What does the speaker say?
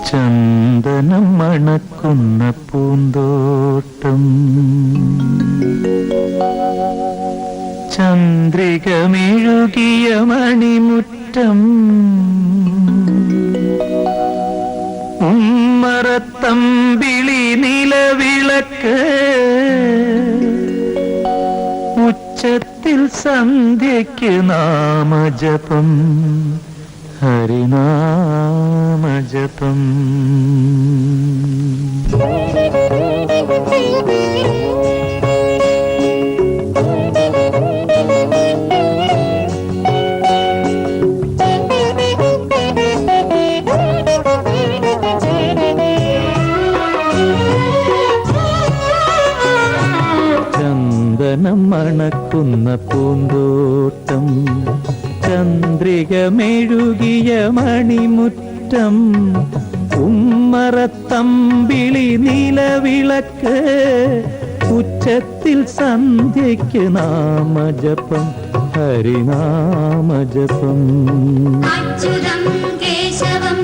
ചന്ദനം മണക്കുന്ന പൂന്തോട്ടം, ചന്ദ്രികമെഴുകിയ മണിമുറ്റം, ഉമ്മറത്തമ്പിളി നിലവിളക്ക്, ഉച്ചത്തിൽ സന്ധ്യയ്ക്ക് നാമജപം, ഹരിനാമജപം. ചന്ദനം മണക്കുന്ന പൂന്തോട്ടം, ചന്ദ്രികമെഴുകിയ മണിമുറ്റം, ഉമ്മറത്തമ്പിളി നിലവിളക്ക്, ഉച്ചത്തിൽ സന്ധ്യയ്ക്ക് നാമജപം, ഹരിനാമജപം. അച്യുതം കേശവം